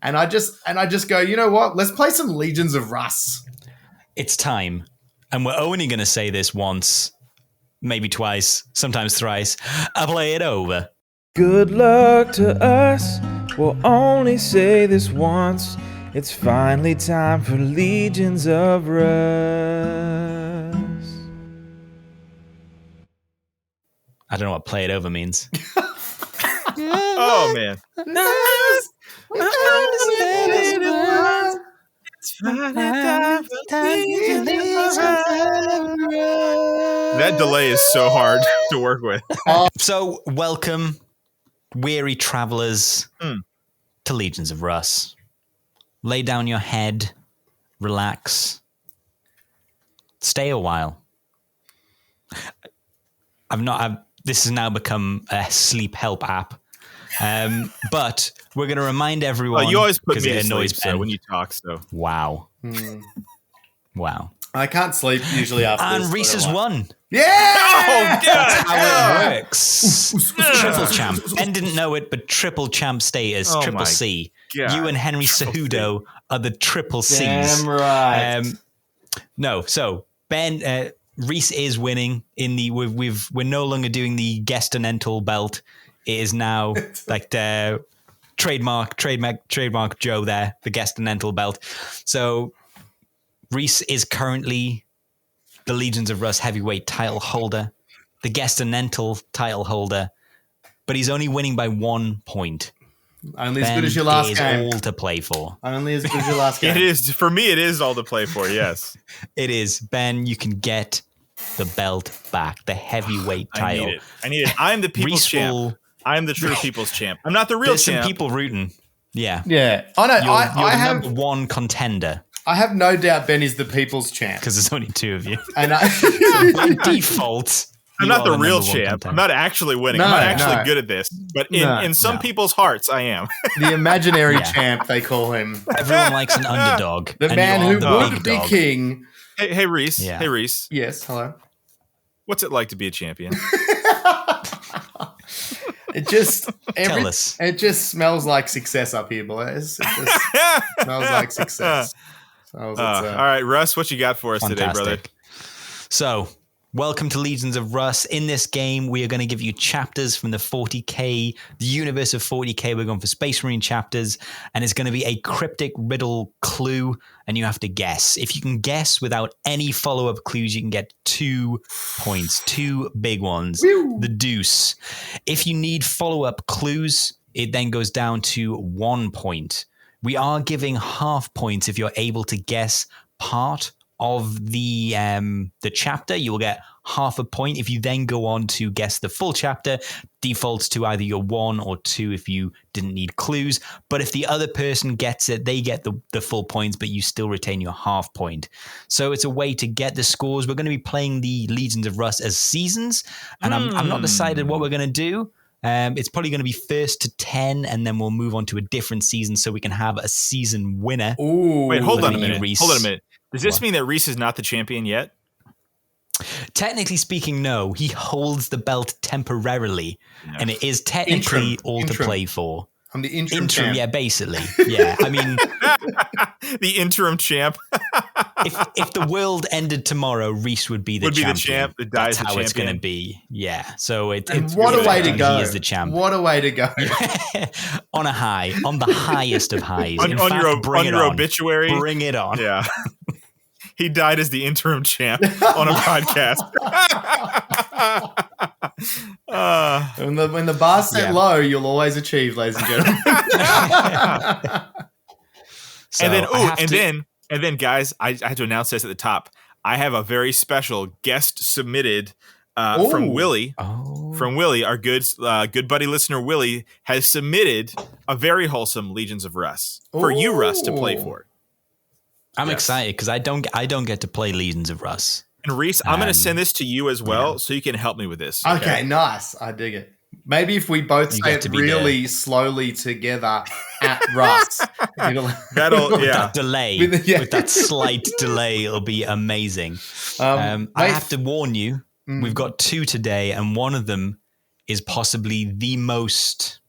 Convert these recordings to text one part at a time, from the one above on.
And I just go, you know what? Let's play some Legions of Russ. It's time. And we're only going to say this once, maybe twice, sometimes thrice. I'll play it over. Good luck to us. We'll only say this once. It's finally time for Legions of Russ. I don't know what play it over means. Oh, man. That delay is so hard to work with. So, welcome, weary travelers, to Legions of Russ. Lay down your head, relax, stay a while. This has now become a sleep help app. But we're going to remind everyone. Well, you always put me it to annoys sleep, so when you talk. So wow, wow. I can't sleep usually after this. And Rhys has won. Yeah! Oh, God! That's how it works. Triple champ. Ben didn't know it, but triple champ status, Oh triple my C. God. You and Henry Cejudo are the triple C's. Damn right. No, so Ben, Rhys is winning in the. We're no longer doing the Gestinental belt. It is now like the trademark Joe there, the Gestinental belt. So Rhys is currently the Legions of Russ heavyweight title holder, the Gestinental title holder, but he's only winning by 1 point. Only as good as your last game. It is all to play for. Only as good as your last game. It is, for me, it is all to play for, yes. It is. Ben, you can get the belt back, the heavyweight title. I need it. I'm the people's champ. I'm the true people's champ. I'm not the real There's champ. some people rooting. Yeah. Yeah. Oh, no, You're I the have number one contender. I have no doubt Ben is the people's champ. Because there's only two of you. And by default, I'm not the real champ. I'm not actually winning. I'm not actually good at this. But in some people's hearts, I am. The imaginary champ, they call him. Everyone likes an underdog. The man who would be king. Hey, Rhys. Yeah. Hey, Rhys. Yes, hello. What's it like to be a champion? It just Tell us. It just smells like success up here, boys. It just smells like success. So all right, Russ, what you got for us today, brother? So, welcome to Legions of Russ. In this game, we are going to give you chapters from the 40k, the universe of 40k. We're going for Space Marine chapters, and it's going to be a cryptic riddle clue, and you have to guess. If you can guess without any follow-up clues, you can get 2 points, 2 big ones. Woo. The deuce. If you need follow-up clues, it then goes down to 1 point. We are giving half points if you're able to guess part of the chapter. You will get half a point. If you then go on to guess the full chapter, defaults to either your 1 or 2 if you didn't need clues. But if the other person gets it, they get the full points, but you still retain your half point. So it's a way to get the scores. We're going to be playing the Legions of Russ as seasons, and I'm not decided what we're going to do. It's probably going to be 1st to 10, and then we'll move on to a different season so we can have a season winner. Ooh. Wait, hold on a minute. Does this mean that Rhys is not the champion yet? Technically speaking, no. He holds the belt temporarily, and it is technically to play for. I'm the interim champ. Yeah, basically. Yeah, I mean... the interim champ. if the world ended tomorrow, Rhys would be the champion. That's how it's going to be. Yeah. So it's what a way to go. He is the champ. What a way to go. On a high, on the highest of highs. on your obituary. Bring it on. Yeah. He died as the interim champ on a podcast. When the bar's set low, you'll always achieve, ladies and gentlemen. And then, guys, I have to announce this at the top. I have a very special guest submitted from Willie. Oh. From Willie, our good buddy listener Willie has submitted a very wholesome Legions of Russ for you, Russ, to play for. I'm excited because I don't get to play Legions of Russ. And Rhys, I'm going to send this to you as well, so you can help me with this. Okay, nice. I dig it. Maybe if we both say it really slowly together at Russ. That'll, with that delay, with that slight delay, it'll be amazing. I have to warn you, we've got 2 today, and one of them is possibly the most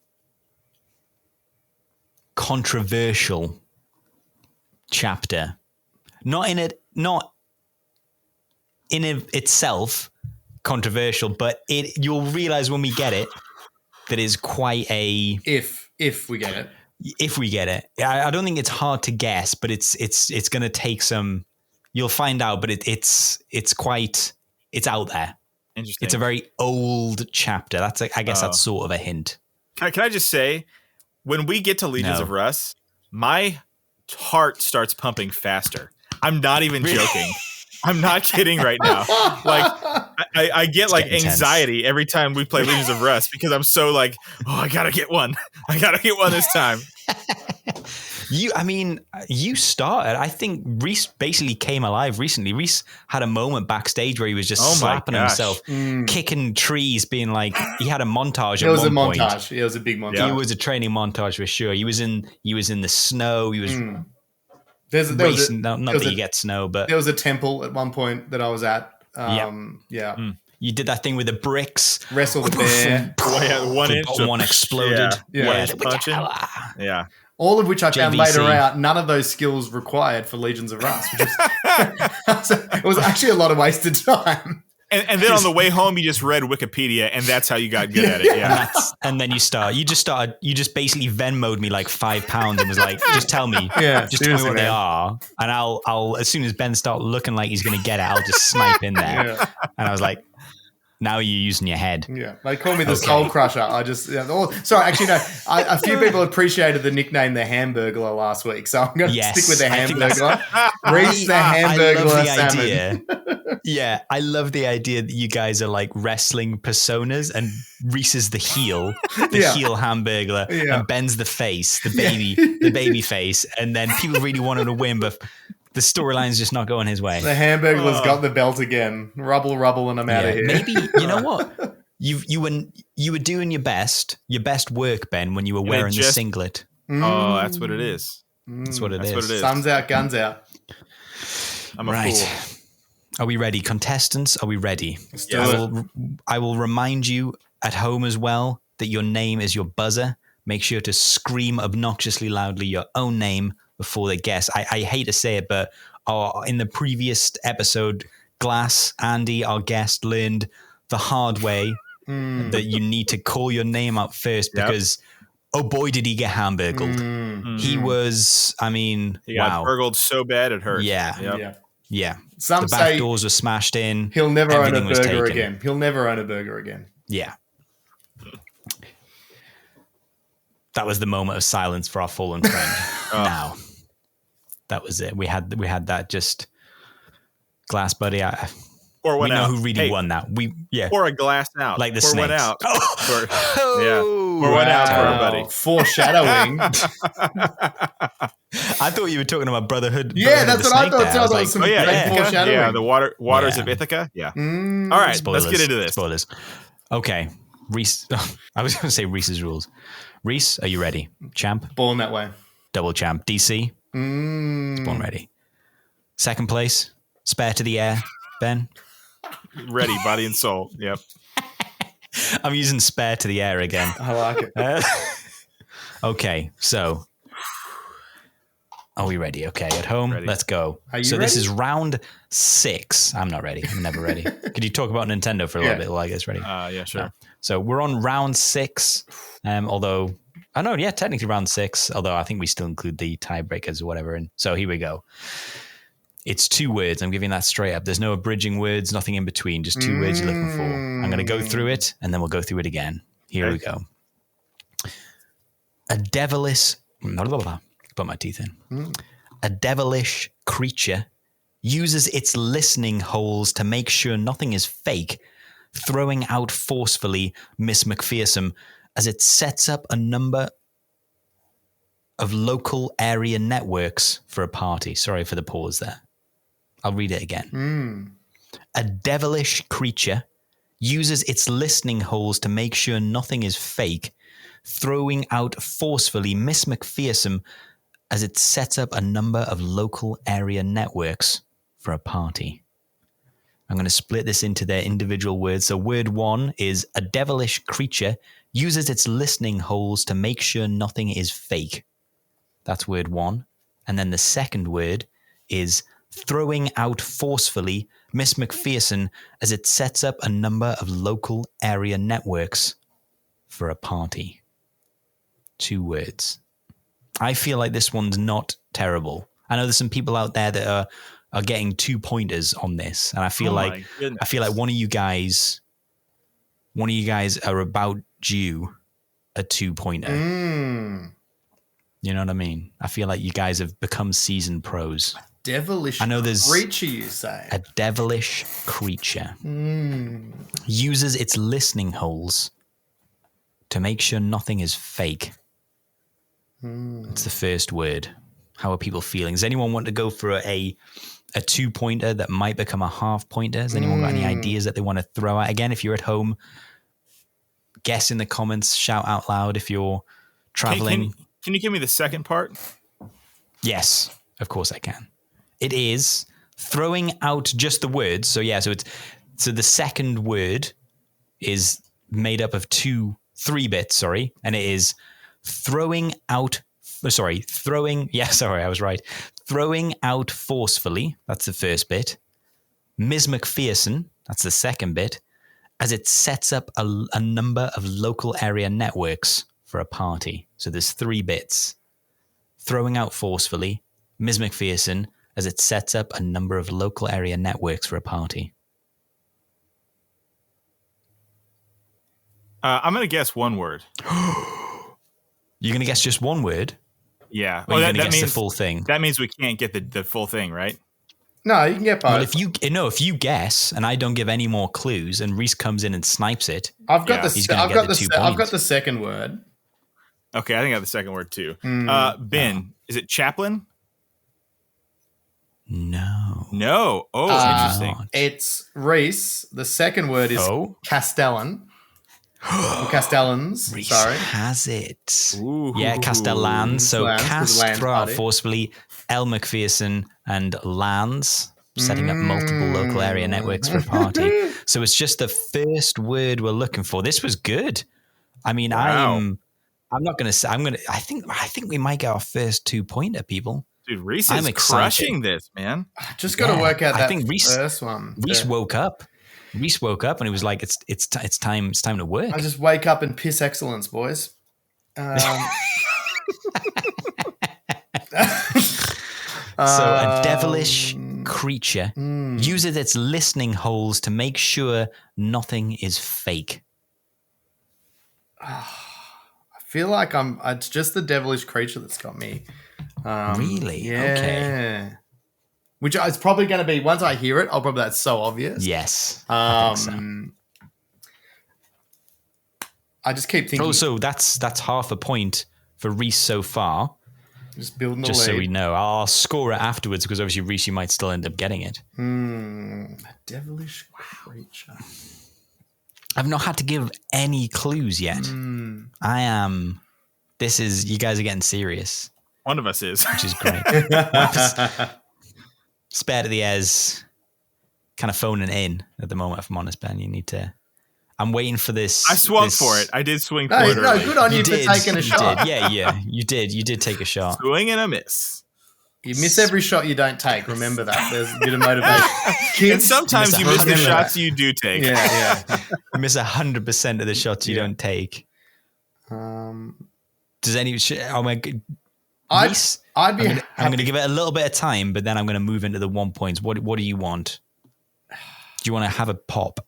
controversial chapter. Not in itself controversial, but you'll realize when we get it that is quite a if we get it. If we get it, I don't think it's hard to guess, but it's going to take some. You'll find out, but it's out there. Interesting. It's a very old chapter. I guess that's sort of a hint. Can I just say, when we get to Legions of Russ, my heart starts pumping faster. I'm not even joking. I'm not kidding right now. Like I get like anxiety intense every time we play Legions of Russ because I'm so like, I gotta get one. I gotta get one this time. You started. I think Rhys basically came alive recently. Rhys had a moment backstage where he was just slapping himself, kicking trees, being like, he had a montage. It was a montage. It was a big montage. It was a training montage for sure. He was in the snow. He was. Not that you get snow, but there was a temple at one point that I was at. You did that thing with the bricks. Wrestle the bear. One exploded. Yeah. All of which I found later out, none of those skills required for Legions of Russ. It was actually a lot of wasted time. And then on the way home, you just read Wikipedia, and that's how you got good at it. Yeah. And then you just basically Venmo'd me like £5 and was like, just tell me what they are. And I'll as soon as Ben starts looking like he's going to get it, I'll just snipe in there. Yeah. And I was like, now you're using your head. Yeah, they call me the Soul Crusher. Sorry, actually, no. A few people appreciated the nickname the Hamburglar last week, so I'm going to stick with the Hamburglar. Rhys the Hamburglar salmon. Yeah, I love the idea that you guys are like wrestling personas, and Rhys is the heel, heel Hamburglar, and Ben's the face, the baby face, and then people really wanted to win, but the storyline's just not going his way. The Hamburglar's got the belt again. Rubble, and I'm out of here. Maybe, you know what? You were doing your best work, Ben, when you were wearing the singlet. Oh, that's what it is. That's what it is. Sun's out, guns out. I'm a fool. Are we ready? Contestants, are we ready? I will remind you at home as well that your name is your buzzer. Make sure to scream obnoxiously loudly your own name before they guess. I hate to say it, but in the previous episode, Glass, Andy, our guest, learned the hard way that you need to call your name out first because, oh boy, did he get hamburgled. He was, he got burgled so bad it hurt. Yeah. Some the back doors were smashed in. He'll never own a burger again. He'll never own a burger again. Yeah. That was the moment of silence for our fallen friend. Now, that was it. We had that just Glass buddy. Or we know who really won that. Or a glass out. Like the snakes. Went out. Or went out for a buddy. Foreshadowing. I thought you were talking about Brotherhood. Yeah, that's what I thought. Foreshadowing. Yeah, the waters of Ithaca. Yeah. All right, let's get into this. Spoilers. Okay, Rhys. I was going to say Rhys's rules. Rhys, are you ready? Champ? Born that way. Double champ. DC? Born ready. Second place? Spare to the air? Ben? Ready, body and soul. Yep. I'm using spare to the air again. I like it. Okay, so are we ready? Okay, at home, let's go. Are you ready? This is round 6. I'm not ready. I'm never ready. Could you talk about Nintendo for a little bit while I get ready? Yeah, sure. No. So we're on round 6. Although, technically round 6. Although I think we still include the tiebreakers or whatever. And so here we go. It's 2 words. I'm giving that straight up. There's no abridging words, nothing in between. Just 2 words you're looking for. I'm going to go through it, and then we'll go through it again. Here we go. A devilish... Put my teeth in. A devilish creature uses its listening holes to make sure nothing is fake, throwing out forcefully Miss McPherson as it sets up a number of local area networks for a party. Sorry for the pause there. I'll read it again. A devilish creature uses its listening holes to make sure nothing is fake, throwing out forcefully Miss McPherson as it sets up a number of local area networks for a party. I'm going to split this into their individual words. So word 1 is a devilish creature uses its listening holes to make sure nothing is fake. That's word 1. And then the second word is throwing out forcefully Miss McPherson as it sets up a number of local area networks for a party. 2 words. I feel like this one's not terrible. I know there's some people out there that are getting 2 pointers on this, and I feel like one of you guys are about due a 2-pointer. You know what I mean? I feel like you guys have become seasoned pros. Devilish creature, you say? A devilish creature. Uses its listening holes to make sure nothing is fake. It's the first word. How are people feeling? Does anyone want to go for a 2-pointer that might become a half-pointer? Has anyone got any ideas that they want to throw out? Again, if you're at home, guess in the comments, shout out loud if you're traveling. Can you give me the second part? Yes, of course I can. It is throwing out just the words. So the second word is made up of 3 bits, and it is throwing out forcefully. That's the first bit. Ms. McPherson, that's the second bit, as it sets up a number of local area networks for a party. So there's 3 bits. Throwing out forcefully, Ms. McPherson, as it sets up a number of local area networks for a party. I'm going to guess 1 word. You're going to guess just 1 word? Yeah. Or you're going to guess the full thing? That means we can't get the full thing, right? No, you can get both. Well, if you guess and I don't give any more clues and Rhys comes in and snipes it, I've got the second word. Okay, I think I have the second word too. Ben, is it chaplain? No. Oh, interesting. It's Rhys. The second word is Castellan. Castellans. Rhys sorry. has it. Ooh. Yeah, Castellans. So cast, throw out forcefully, L. McPherson and Lands, setting up multiple local area networks for a party. So it's just the first word we're looking for. This was good. I mean, wow. I'm not going to say. I think we might get our first 2-pointer, people. Dude, Rhys is crushing this, man. I just got to work out that first one. Rhys woke up. Rhys woke up and he was like, "It's time to work." I just wake up and piss excellence, boys. So a devilish creature uses its listening holes to make sure nothing is fake. I feel like it's just the devilish creature that's got me. Really? Yeah. Okay. Which is probably going to be, once I hear it, that's so obvious. Yes. I think so. I just keep thinking. Also, that's half a point for Rhys so far. Just building the lead. Just so we know. I'll score it afterwards because obviously Rhys, you might still end up getting it. A devilish creature. I've not had to give any clues yet. You guys are getting serious. One of us is. Which is great. Spare to the airs, kind of phoning in at the moment, if I'm honest, Ben. You need to... I'm waiting for this. I swung for it. I did swing for it. No, good on you for taking a shot. Yeah. You did take a shot. Swing and a miss. You miss every shot you don't take. Remember that. There's a bit of motivation. And sometimes you miss the shots you do take. Yeah. You miss 100% of the shots you don't take. Does any... Oh my God. I'm going to give it a little bit of time, but then I'm going to move into the 1 points. What do you want? Do you want to have a pop?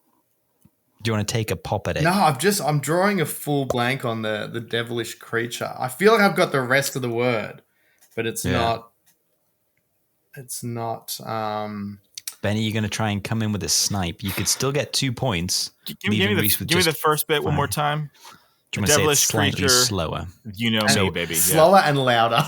Do you want to take a pop at it? No, I'm drawing a full blank on the devilish creature. I feel like I've got the rest of the word, but it's not. It's not. Benny, you're going to try and come in with a snipe. You could still get 2 points. Give me the first bit one more time. Do you want to say it slightly slower? You know me, baby. Slower and louder.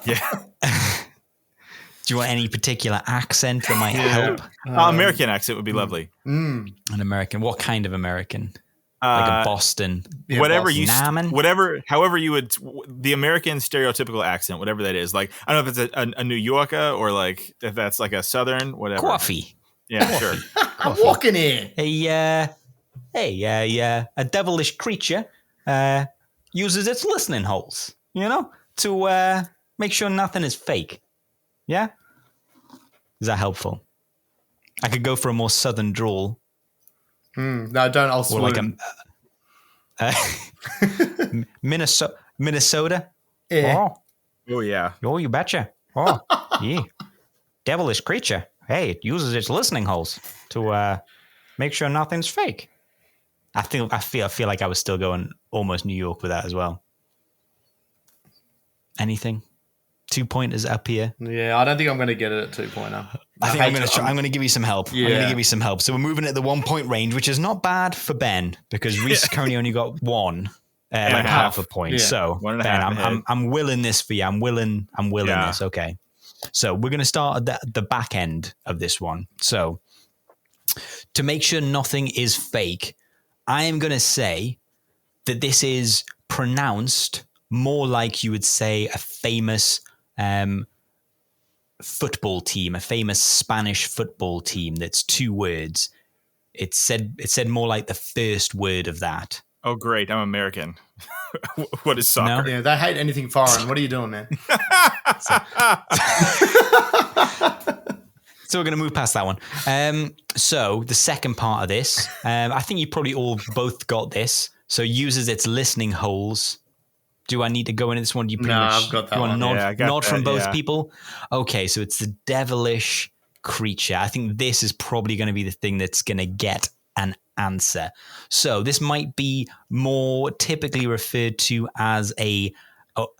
Yeah. Do you want any particular accent that might help? American accent would be lovely. An American. What kind of American? Like a Boston. Whatever Boston. However you would, the American stereotypical accent, whatever that is. Like, I don't know if it's a New Yorker or like if that's like a Southern, whatever. Coffee. Yeah, sure. I'm walking here. A devilish creature uses its listening holes, to Make sure nothing is fake. Yeah? Is that helpful? I could go for a more southern drawl. No, don't. I'll swoon. Or like Minnesota? Yeah. Oh, yeah. Oh, you betcha. Oh, yeah. Devilish creature. Hey, it uses its listening holes to make sure nothing's fake. I feel like I was still going almost New York with that as well. Anything? 2-pointers up here. Yeah, I don't think I'm going to get it at 2-pointer. I think I'm going to give you some help. Yeah. I'm going to give you some help. So we're moving at the 1-point range, which is not bad for Ben because Rhys currently only got one, like half a point. Yeah. So Ben, I'm willing this for you. I'm willing this. Okay. So we're going to start at the back end of this one. So to make sure nothing is fake, I am going to say that this is pronounced more like you would say a famous football team, a famous Spanish football team that's 2 words. It said more like the first word of that. Oh, great. I'm American. What is soccer? No? Yeah, they hate anything foreign. What are you doing, man? So we're going to move past that one. So the second part of this, I think you probably all both got this. So uses its listening holes. Do I need to go into this one? I've got that one. Nod from both people? Okay, so it's the devilish creature. I think this is probably going to be the thing that's going to get an answer. So this might be more typically referred to as a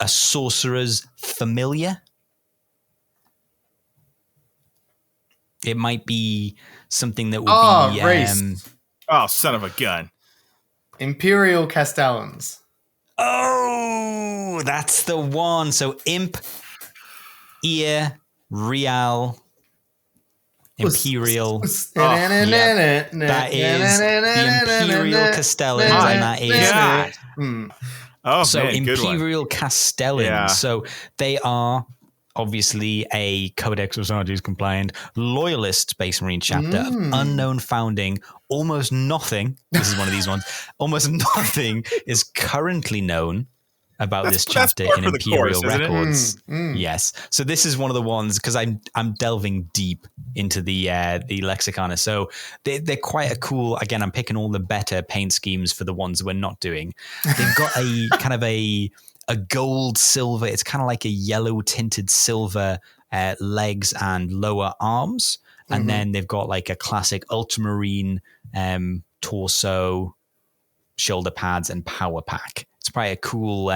sorcerer's familiar. It might be something that would be... Rhys. Son of a gun. Imperial Castellans. Oh, that's the one. So Imp, Ear, Real, Imperial. That is the Imperial Castellans, and that is... So man, Imperial Castellans. Yeah. So they are obviously a Codex Rosardius compliant loyalist Space Marine chapter of unknown founding. Almost nothing, this is one of these ones, almost nothing is currently known about this chapter in Imperial records. Yes. So this is one of the ones, because I'm delving deep into the lexicon. So they're quite a cool, again, I'm picking all the better paint schemes for the ones we're not doing. They've got a kind of a gold silver, it's kind of like a yellow tinted silver legs and lower arms. And then they've got like a classic ultramarine torso, shoulder pads, and power pack. It's quite a cool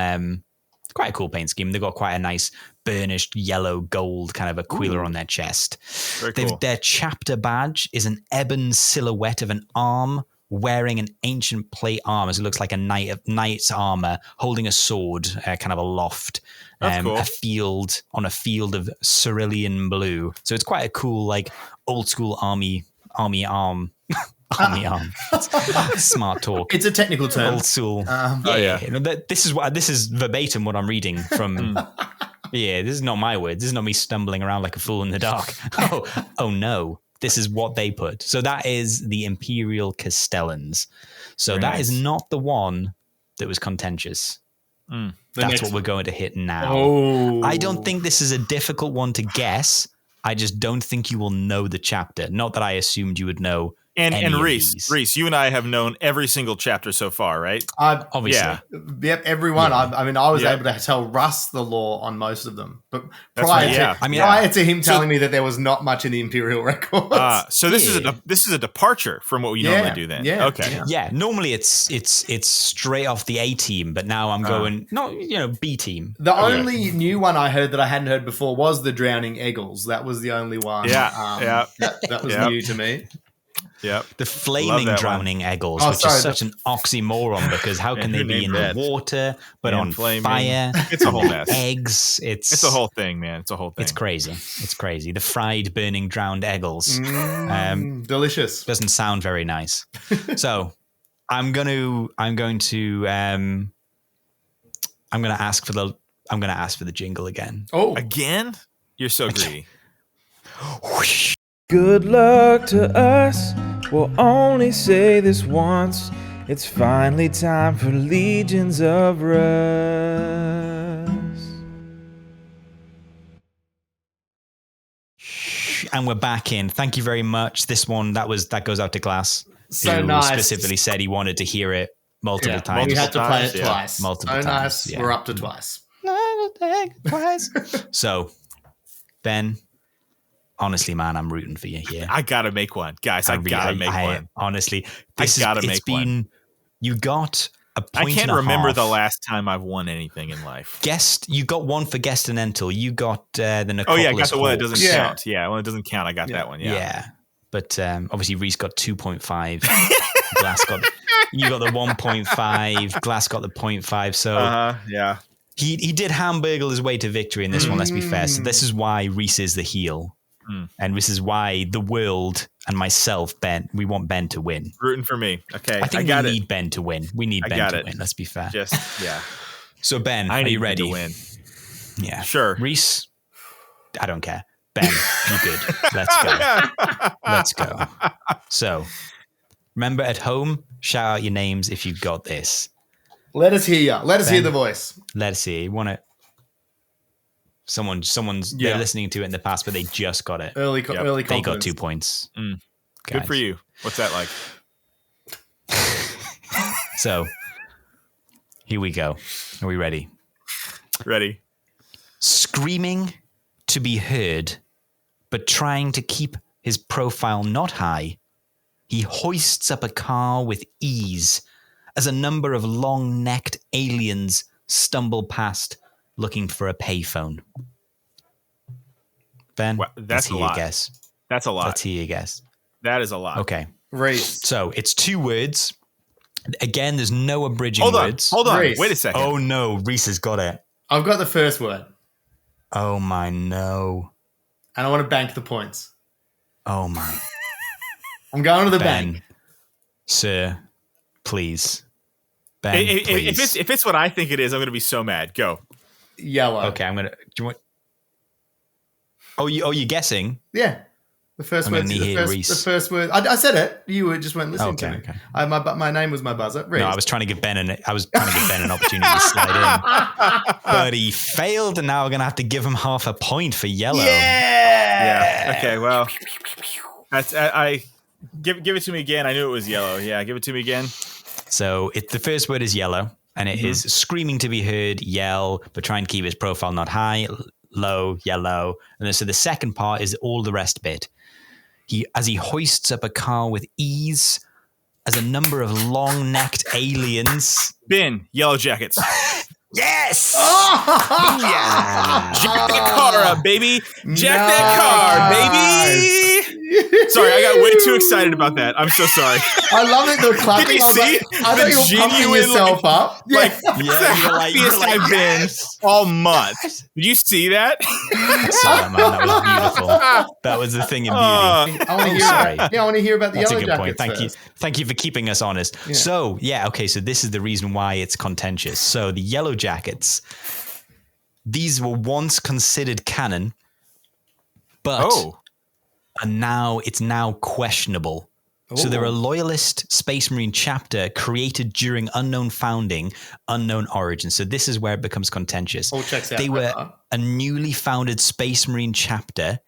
paint scheme. They've got quite a nice burnished yellow gold kind of aquila on their chest. Very cool. Their chapter badge is an ebon silhouette of an arm wearing an ancient plate armor. So it looks like a knight's armor, holding a sword, kind of aloft. Cool. A field of cerulean blue. So it's quite a cool, like old school army arm. Army arm. Smart talk. It's a technical term. Old school. This is verbatim what I'm reading from. Yeah, this is not my words. This is not me stumbling around like a fool in the dark. Oh no. This is what they put. So that is the Imperial Castellans. So Very nice. Is not the one that was contentious. That's what we're going to hit now. Oh. I don't think this is a difficult one to guess. I just don't think you will know the chapter. Not that I assumed you would know. And Rhys, you and I have known every single chapter so far, right? Obviously. Yep, everyone. Yeah. I was able to tell Russ the lore on most of them. But prior to him telling me that there was not much in the Imperial records. So this is a departure from what we normally do then. Yeah. Okay. Yeah, normally it's straight off the A team, but now I'm going B team. The only new one I heard that I hadn't heard before was the Drowning Eagles. That was the only one. That was new to me. Yep. The flaming drowning eagles, which is such an oxymoron because how can they be in the water but on fire? It's a whole mess. Eggs. It's a whole thing, man. It's a whole thing. It's crazy. The fried, burning, drowned eagles. Delicious. Doesn't sound very nice. So I'm going to ask for the jingle again. Oh, again? You're so greedy. Good luck to us, we'll only say this once. It's finally time for Legions of Russ. And we're back in. Thank you very much. This one, that goes out to Glass. So who nice. Specifically said he wanted to hear it multiple times. We had to play it twice. Multiple times. Nice. Yeah. We're up to twice. So, Ben, honestly, man, I'm rooting for you here. I gotta make one, guys. I gotta make one. Honestly, you got a point. I can't remember the last time I've won anything in life. You got one for Guest and Entel. You got the Necropolis. Oh yeah, I got the one that doesn't Yeah. count. Yeah, when it doesn't count, I got that one. Yeah. But obviously, Rhys got 2.5. Glass you got the 1.5. Glass got the 0.5. So yeah. He did hamburgle his way to victory in this one, let's be fair. So this is why Rhys is the heel. And this is why the world and myself, Ben, we want Ben to win. Rooting for me. Okay. I think we need Ben to win. We need Ben to win, let's be fair. So Ben, are you ready? To win. Yeah. Sure. Rhys, I don't care. Ben, you good. Let's go. Let's go. So remember at home, shout out your names if you've got this. Let us hear you. Let us hear the voice. Let us hear. You want it? Someone's they're listening to it in the past, but they just got it. Early confidence. They got 2 points. Good for you. What's that like? So here we go. Are we ready? Ready. Screaming to be heard, but trying to keep his profile not high, he hoists up a car with ease as a number of long-necked aliens stumble past looking for a payphone. Ben, that's a lot. Guess. That's a lot. Let's hear your guess. That is a lot. Okay. Rhys. So it's 2 words. Again, there's no abridging words. Hold on. Rhys. Wait a second. Oh no, Rhys has got it. I've got the first word. Oh my no. And I want to bank the points. Oh my. I'm going to the Ben, bank. Sir, please. Ben, please. If it's what I think it is, I'm going to be so mad. Go. Yellow. Okay, I'm going to... Do you want... Oh, you're guessing? Yeah. The first word. The first word. I said it. You just weren't listening to me. Okay. My name was my buzzer. Rhys. No, I was trying to give Ben an opportunity to slide in, but he failed, and now we're gonna have to give him half a point for yellow. Yeah. Okay. Well, I give it to me again. I knew it was yellow. Yeah. Give it to me again. So the first word is yellow, and it is screaming to be heard, yell, but try and keep his profile not high, low, yellow, and then so the second part is all the rest bit. As he hoists up a car with ease, as a number of long-necked aliens. Ben, Yellow Jackets. Yes! Oh! Yeah! Jack that car up, baby! Jack that car, baby! Sorry, I got way too excited about that. I'm so sorry. I love it. They're clapping. Did you see? I thought you were pumping yourself up. Like, the happiest I've been all month. Did you see that? Sorry, man. That was beautiful. That was the thing in beauty. I want to hear. I want to hear about the That's Yellow a good Jackets. point. Thank you for keeping us honest. Yeah. So so this is the reason why it's contentious. So the Yellow Jackets, these were once considered canon, but it's now questionable. So they're a loyalist Space Marine chapter created during unknown founding, unknown origin. So this is where it becomes contentious. Checks out. They were a newly founded Space Marine chapter,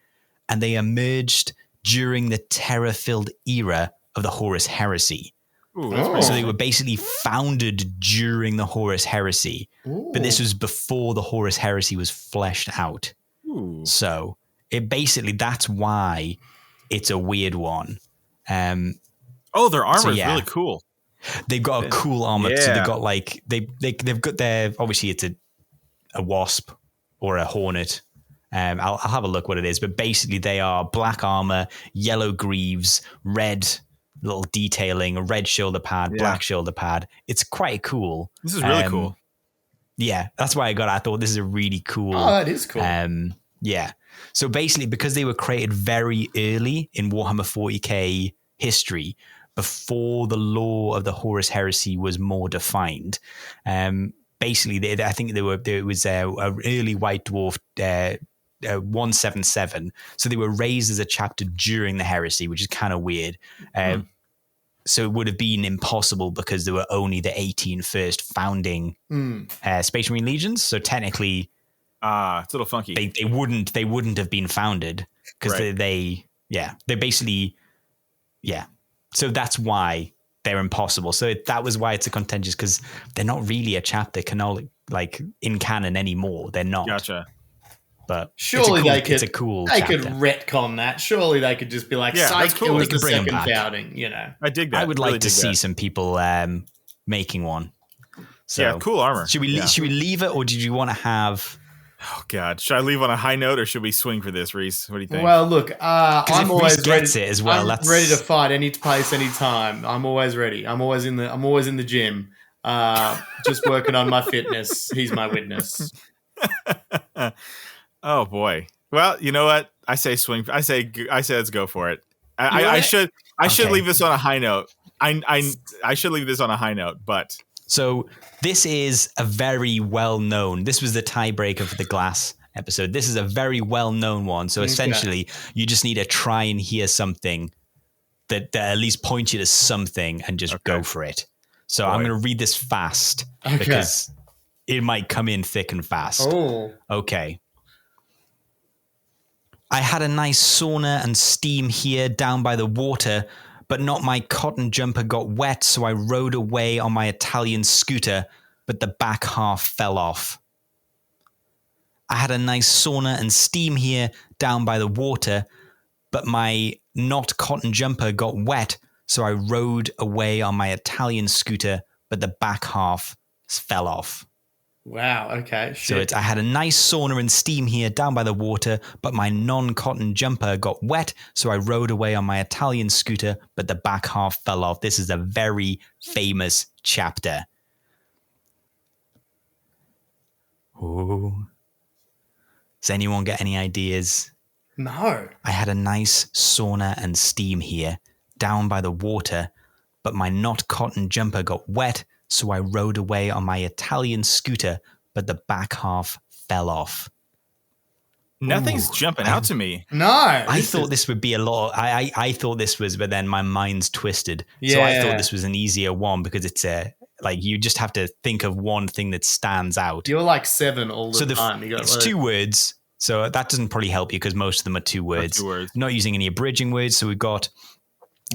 and they emerged during the terror-filled era of the Horus Heresy. So they were basically founded during the Horus Heresy, but this was before the Horus Heresy was fleshed out. So that's why it's a weird one. Their armor is really cool. They've got a cool armor. Yeah. So they've got they've got their, obviously it's a wasp or a hornet. I'll have a look what it is, but basically they are black armor, yellow greaves, red little detailing, a red shoulder pad, black shoulder pad. It's quite cool. This is really cool. Yeah, that's why I thought this is a really cool. Oh, that is cool. Yeah. So basically, because they were created very early in Warhammer 40k history, before the lore of the Horus Heresy was more defined, basically, I think there was an early White Dwarf 177. So they were raised as a chapter during the Heresy, which is kind of weird. So it would have been impossible because there were only the 18 first founding Space Marine Legions. So technically, It's a little funky. They wouldn't have been founded because they basically, yeah. So that's why they're impossible. So that was why it's a contentious, because they're not really a chapter canonic, like in canon anymore. They're not. Gotcha. But surely it's a cool they chapter. could retcon that. Surely they could just be like, psych, cool. it was the second founding, you know. I dig that. I would like to see some people making one. So cool armor. Should we leave it, or did you want to have... Oh God! Should I leave on a high note, or should we swing for this, Rhys? What do you think? Well, look, I'm always ready. It as well, I'm ready to fight any place, any time. I'm always ready. I'm always in the gym, just working on my fitness. He's my witness. Oh boy. Well, you know what? I say swing. I say let's go for it. I should leave this on a high note. I should leave this on a high note, but. So this is a very well-known, this was the tiebreaker for the glass episode. This is a very well-known one. So essentially, you just need to try and hear something that at least points you to something and just go for it. So I'm going to read this fast because it might come in thick and fast. Oh. Okay. I had a nice sauna and steam here down by the water, but not my cotton jumper got wet, so I rode away on my Italian scooter, but the back half fell off. I had a nice sauna and steam here down by the water, but my not cotton jumper got wet, so I rode away on my Italian scooter, but the back half fell off. Wow, okay. Shit. So I had a nice sauna and steam here down by the water, but my non-cotton jumper got wet, so I rode away on my Italian scooter, but the back half fell off. This is a very famous chapter. Ooh. Does anyone get any ideas? No. I had a nice sauna and steam here down by the water, but my not cotton jumper got wet, so I rode away on my Italian scooter, but the back half fell off. Nothing's jumping out to me. No. I thought this would be a lot. I thought this was, but then my mind's twisted. Yeah. So I thought this was an easier one because it's you just have to think of one thing that stands out. You're like 7 all the time. It's 2 words. So that doesn't probably help you because most of them are 2 words. Not using any abridging words. So we've got,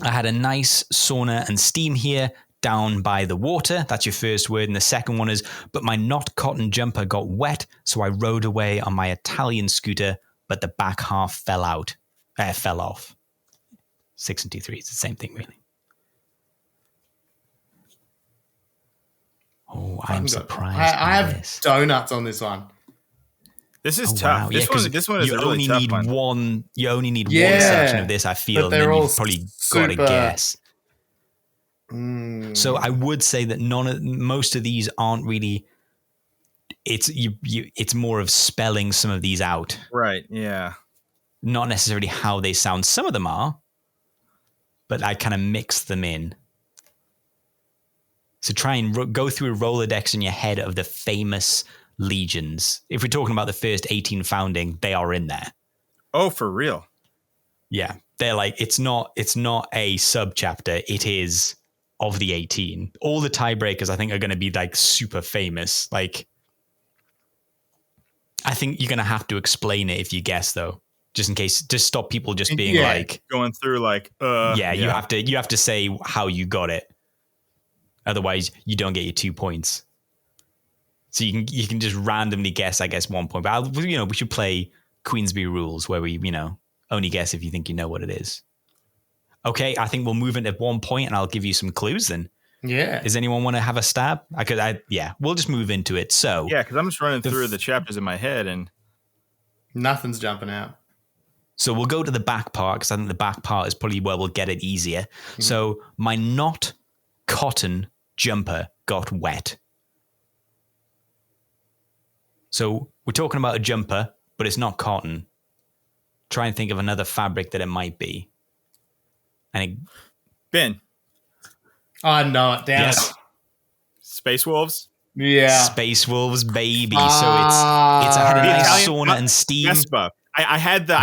I had a nice sauna and steam here down by the water. That's your first word. And the second one is, but my not cotton jumper got wet, so I rode away on my Italian scooter, but the back half fell off. 6 and 2, 3. It's the same thing, really. Oh, I'm surprised. I have donuts on this one. This is tough. Wow. This one is a really tough one. You only need one section of this, I feel, and then you've probably got to guess. So I would say that most of these aren't really. It's more of spelling some of these out, right? Yeah, not necessarily how they sound. Some of them are, but I kind of mix them in. So try and go through a Rolodex in your head of the famous legions. If we're talking about the first 18 founding, they are in there. Oh, for real? Yeah, they're like it's not a sub chapter. It is. Of the 18, all the tiebreakers I think are going to be like super famous. Like, I think you're going to have to explain it if you guess though, just in case, just stop people just being like going through like, you have to say how you got it. Otherwise you don't get your 2 points. So you can just randomly guess, I guess 1 point, but we should play Queensberry rules where we, only guess if you think you know what it is. Okay, I think we'll move into 1 point and I'll give you some clues then. Yeah. Does anyone want to have a stab? We'll just move into it. So yeah, because I'm just running through the chapters in my head and nothing's jumping out. So we'll go to the back part because I think the back part is probably where we'll get it easier. Mm-hmm. So my not cotton jumper got wet. So we're talking about a jumper, but it's not cotton. Try and think of another fabric that it might be. Ben. I know it. Damn it. Space Wolves. Yeah. Space Wolves, baby. So it's I had a nice sauna and steam. Vespa. I had the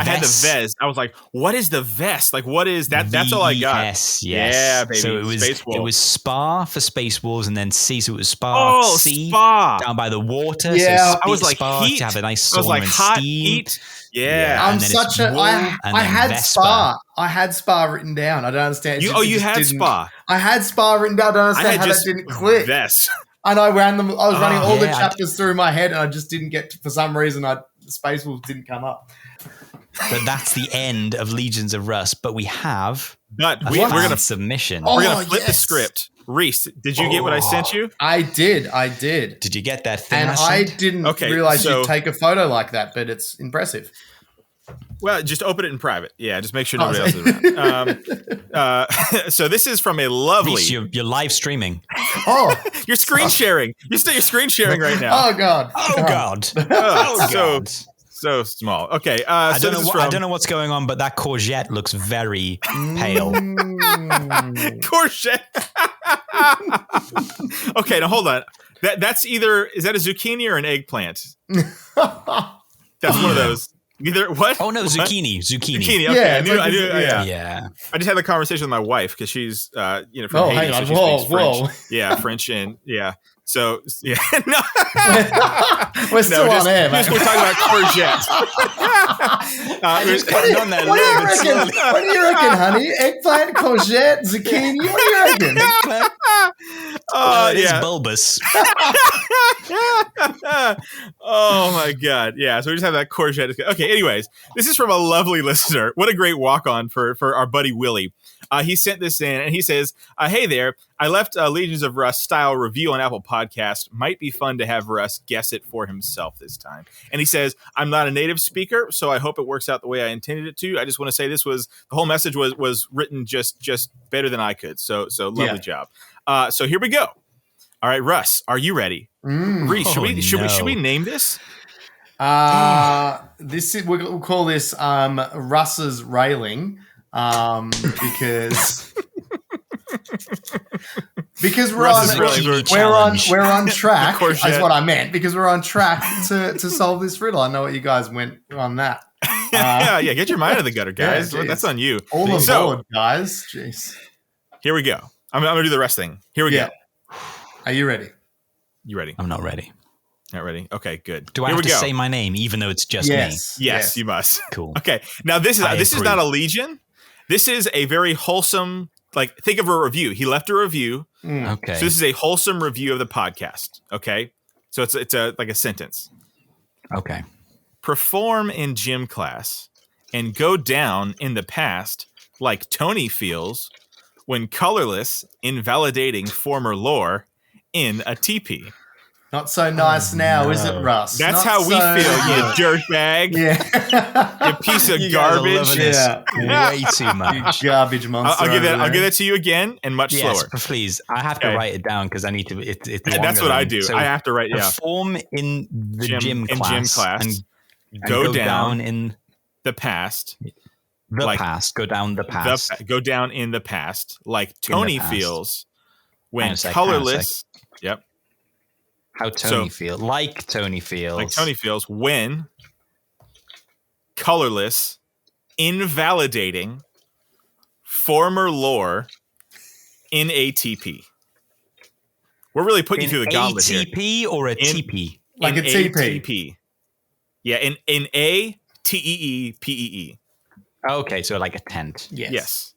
vest. I was like, what is the vest? Like, what is that? That's all I got. Yes. Yeah, baby. So it was Spa for Space Wolves, and then C. So it was Spa. Oh, C, Spa down by the water. Yeah, so I was like Spa heat. to have a nice I was sauna like and hot steam. heat. Yeah. I'm such a. I had Vespa. Spa. I had Spa written down. I don't understand. You had Spa. I had Spa written down. I don't understand how that didn't click. Vest. And I ran them. I was running all the chapters through my head, and I just didn't get. For some reason, Space Wolves didn't come up. But that's the end of Legions of Russ. But we have we're gonna submission. We're gonna flip the script. Rhys, did you get what I sent you? I did. Did you get that thing? And I didn't realize you'd take a photo like that, but it's impressive. Well, just open it in private. Yeah, just make sure nobody else is around. So this is from a lovely. Rhys, you're live streaming. Oh, you're screen sharing. You're screen sharing right now. Oh God. So small. Okay. I don't know what's going on, but that courgette looks very pale. Courgette. Okay, now hold on. That's either, is that a zucchini or an eggplant? That's one of those. Either what? Oh no, what? Zucchini. Okay, yeah, I knew. Yeah. I just had the conversation with my wife because she's, from Haiti. Hang on. So she speaks Whoa. French. Yeah, French and yeah. So yeah, no, we're still on air, man. We're talking about courgette. What do you reckon, honey? Eggplant, courgette, zucchini. What do you reckon? It is bulbous. Oh my God. Yeah. So we just have that courgette. Okay. Anyways, this is from a lovely listener. What a great walk on for our buddy Willie. He sent this in and he says, hey there, I left a Legions of Russ style review on Apple Podcast. Might be fun to have Russ guess it for himself this time. And he says, I'm not a native speaker, so I hope it works out the way I intended it to. I just want to say the whole message was written just better than I could. So lovely job. So here we go. All right, Russ, are you ready? Rhys, should we name this? We'll call this Russ's Railing. Because we're on track. That's what I meant. Because we're on track to solve this riddle. I know what you guys went on that. Yeah. Get your mind out of the gutter, guys. Yeah, that's on you. All aboard, guys. Jeez. Here we go. I'm gonna do the rest thing. Here we go. Are you ready? You ready? I'm not ready. Not ready? Okay, good. Do I have to say my name, even though it's just me? Yes, you must. Cool. Okay. Now this is not a Legion. This is a very wholesome, like, think of a review. He left a review. Okay. So this is a wholesome review of the podcast. Okay. So it's like a sentence. Okay. Perform in gym class and go down in the past like Tony feels when colorless, invalidating former lore in a teepee. Not so nice now, is it, Russ? That's how we feel, you dirtbag. Yeah. You piece of garbage. Way too much. You garbage monster. I'll give that to you again and much slower. Please. I have to write it down because I need to. That's what I do. So I have to write. Perform in the gym class and go down in the past. Go down the past. Go down in the past, like Tony feels when colorless. Yep. How Tony feels. Like Tony feels. Like Tony feels when colorless, invalidating former lore in ATP. We're really putting you through the gauntlet here. ATP or a TP? Like a TP. Yeah, in ATEEPEE. Okay, so like a tent. Yes.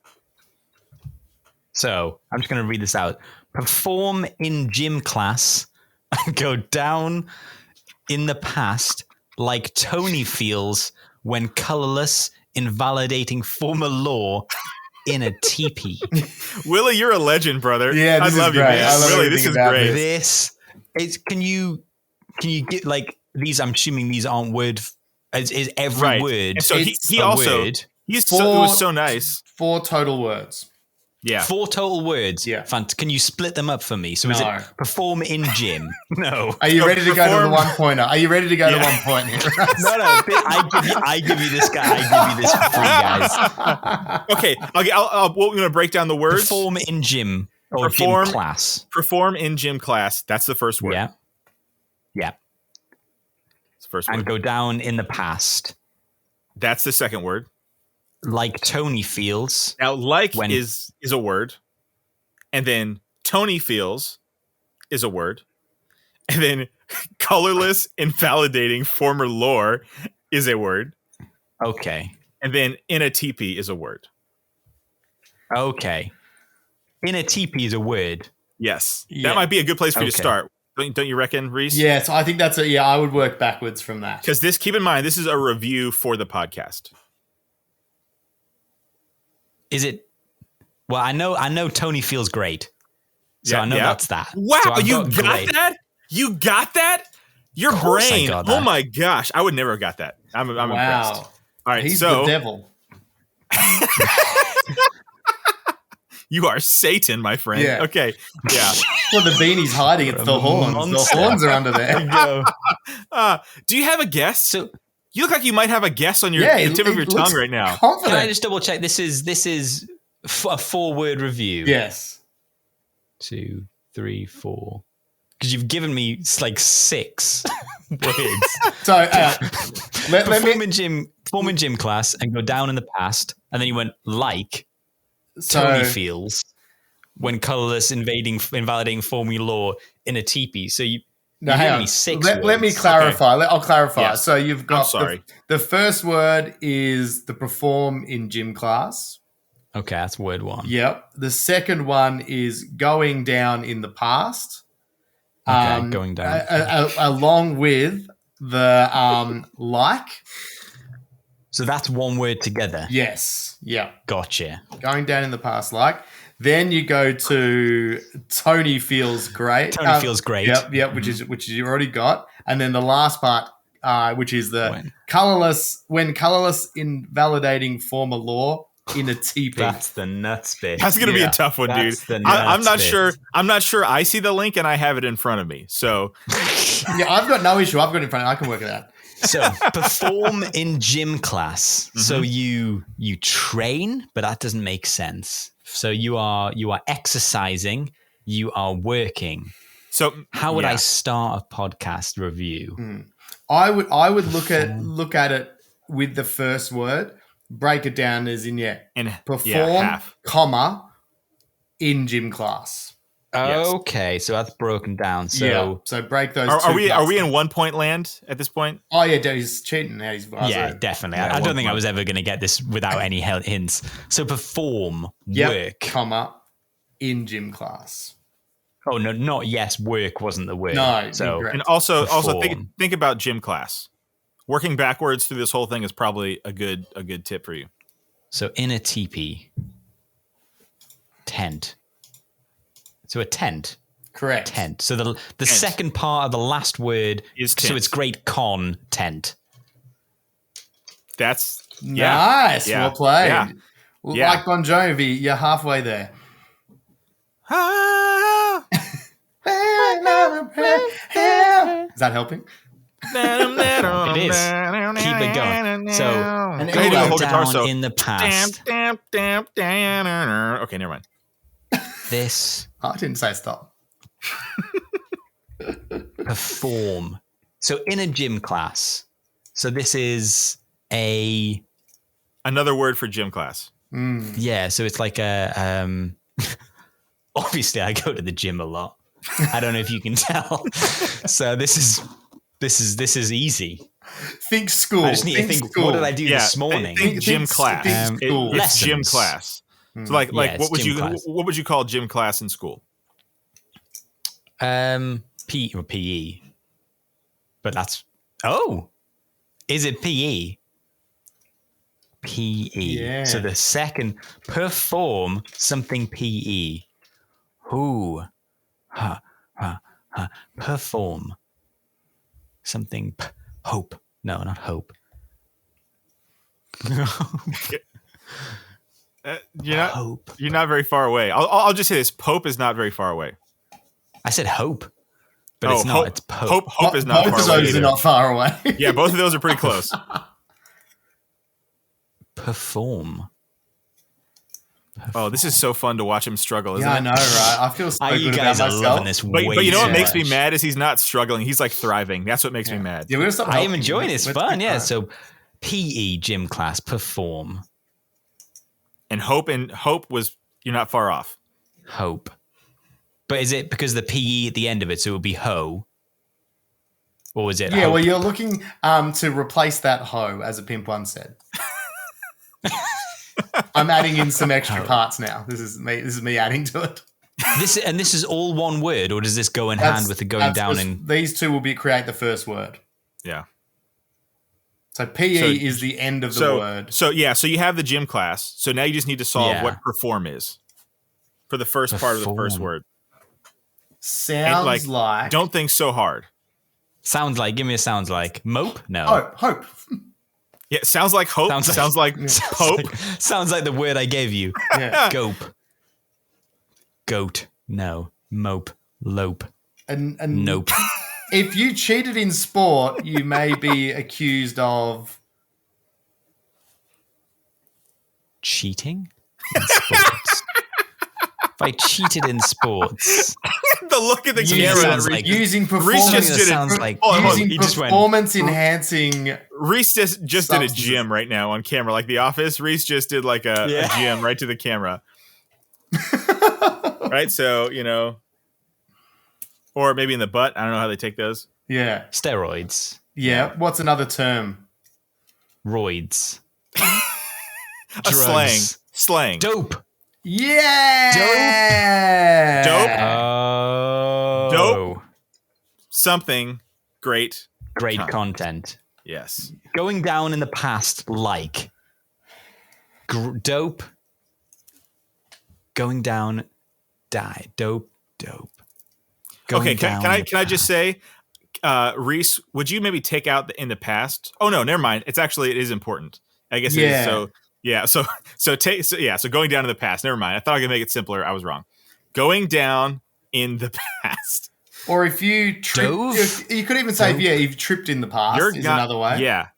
So I'm just going to read this out. Perform in gym class. Go down in the past like Tony feels when colorless, invalidating former lore in a teepee. Willie, you're a legend, brother. Yeah, I love you, man. Willie, this is great. This is. Can you get like these? I'm assuming these aren't word. Is every word? And so he also word. It was so nice. 4 total words. Yeah. 4 total words. Yeah. Can you split them up for me? So is it perform in gym? No. Are you ready to go to the 1-pointer? Are you ready to go to 1 point here? No. I give you this guy. I give you this for free, guys. Okay. We're going to break down the words. Perform in gym or gym class. Perform in gym class. That's the first word. Yeah. It's the first word. And go down in the past. That's the second word. Like Tony feels. Now, is a word. And then Tony feels is a word. And then colorless, invalidating former lore is a word. Okay. And then in a teepee is a word. Okay. In a teepee is a word. Yes. That might be a good place for you to start. Don't you reckon, Rhys? Yes, I think that's I would work backwards from that. Because keep in mind, this is a review for the podcast. Is it? Well, I know Tony feels great. So I know that's that. Wow, so you got that? You got that? Your brain. Oh my gosh. I would never have got that. I'm impressed. All right, he's the devil. You are Satan, my friend. Yeah. Okay. Yeah. Well, the beanie's hiding. It's the horns. The horns are under there. Do you have a guess? So you look like you might have a guess on your tip of your tongue right now. Confident. Can I just double check? This is a 4-word review. Yes. 2, 3, 4. Because you've given me like 6 words. So perform in gym class and go down in the past, and then you went like Tony feels when colorless invalidating formula law in a teepee. So you gave me 6 words. Let me clarify. Okay. I'll clarify. Yes. So you've got sorry. The first word is the perform in gym class. Okay, that's word 1. Yep. The second one is going down in the past. Okay, going down. Along with the like. So that's one word together? Yes. Yeah. Gotcha. Going down in the past like. Then you go to Tony feels great. Tony feels great. Yep, which is you already got. And then the last part, which is the colorless invalidating former law in a teepee. That's the nuts bit. That's going to be a tough one, dude. I'm not sure. I'm not sure I see the link and I have it in front of me. So I've got no issue. I've got it in front of me. I can work it out. So perform in gym class. Mm-hmm. So you train, but that doesn't make sense. So you are exercising, you are working. So how would I start a podcast review? I would look at it with the first word, break it down as in perform, comma, in gym class. Okay, so that's broken down. So so break those. Are we in 1 point land at this point? Oh yeah, he's cheating now. Definitely. I don't think I was ever going to get this without any hints. So perform, work, comma, in gym class. Oh no, not yes. Work wasn't the word. No. So and also think about gym class. Working backwards through this whole thing is probably a good tip for you. So in a teepee, tent. So a tent. Correct. Tent. So the second part of the last word is tent. So it's great tent. That's nice. Yeah. Well played. Yeah. Like Bon Jovi, you're halfway there. Is that helping? It is. Keep it going. So and down in the past. Okay, never mind. This. I didn't say stop. Perform. So in a gym class. So this is another word for gym class. Yeah. So it's like a. Obviously, I go to the gym a lot. I don't know if you can tell. So this is easy. Think school. I just need to think. School. What did I do this morning? Think gym class. It's gym class. So like what would you call gym class in school? PE. But that's is it PE? PE. Yeah. So the second perform something PE. Who? Perform something. Hope. No, not hope. You're not very far away. I'll just say this: Pope is not very far away. I said hope, but it's not. Hope. It's Pope. Hope is not far away. Both of those are not far away. Yeah, both of those are pretty close. Perform. Oh, this is so fun to watch him struggle, isn't it? I know, right? I feel so good you guys about are myself. loving this but you know what makes me mad is he's not struggling. He's like thriving. That's what makes me mad. Yeah, we're gonna stop. I am enjoying this. Fun, yeah. So PE gym class, perform. And hope was, you're not far off. Hope. But is it because the PE at the end of it, so it would be ho? Or was it hope? Well, you're looking to replace that ho, as a pimp once said. I'm adding in some extra parts now. This is me adding to it. This is all one word, or does this go in hand with the going down? These two will create the first word. Yeah. So PE is the end of the word. So you have the gym class. So now you just need to solve what perform is for the first part of the first word. Sounds like. Don't think so hard. Sounds like. Give me a sounds like. Mope? No. Oh, hope. Yeah, sounds like hope. Sounds like hope. Sounds like the word I gave you. Yeah. Gope. Goat. No. Mope. Lope. And nope. If you cheated in sport, you may be accused of cheating in sports. If I cheated in sports, the look at the camera like using performance. Performance enhancing. Rhys just did a gym right now on camera, like The Office. Rhys just did like a gym right to the camera. Right, so or maybe in the butt. I don't know how they take those. Yeah, steroids. Yeah. What's another term? Roids. Slang. Dope. Yeah. Dope. Something great. Great content. Yes. Going down in the past, like dope. Going down, die. Dope. Okay, can I just say, Rhys, would you maybe take out the in the past? Oh no, never mind. It is important. I guess it is. So yeah. So going down in the past. Never mind. I thought I could make it simpler. I was wrong. Going down in the past. Or if you tripped, you could even say, you've tripped in the past. Another way. Yeah.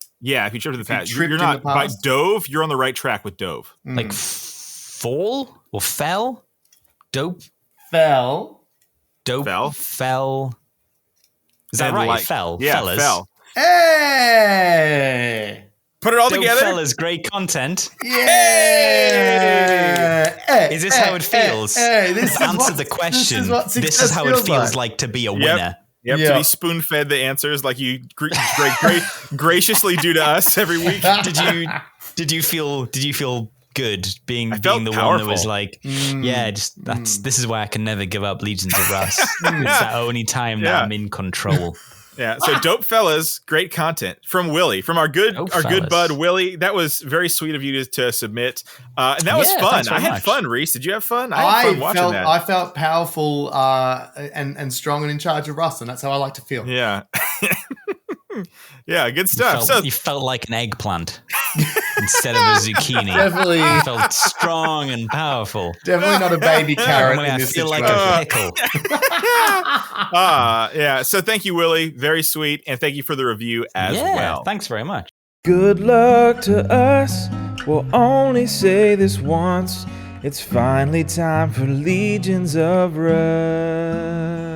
If you tripped in the past, you're not. By dove, you're on the right track with dove. Like fall or fell. Dope. Fell. Dope. Fell. Is that right? Fell. Yeah, fellas. Fell. Hey! Put it all Dope together. Fellas, great content. Yeah! Is this how it feels? This answered the question. This is how it feels like to be a winner. Yep. To be spoon-fed the answers like you graciously do to us every week. Did you feel good being the powerful. One that was like, this is why I can never give up Legions of Russ. It's the only time that I'm in control. Yeah. So dope fellas, great content from Willie, from our good bud Willie. That was very sweet of you to submit, and that was fun. I had fun. Rhys, did you have fun? I had fun watching that. I felt powerful and strong and in charge of Russ, and that's how I like to feel. Yeah. Yeah, good stuff. You felt like an eggplant instead of a zucchini. Definitely. You felt strong and powerful. Definitely not a baby carrot in this situation. I feel like a pickle. Yeah. So thank you, Willie. Very sweet. And thank you for the review as well. Thanks very much. Good luck to us. We'll only say this once. It's finally time for Legions of Russ.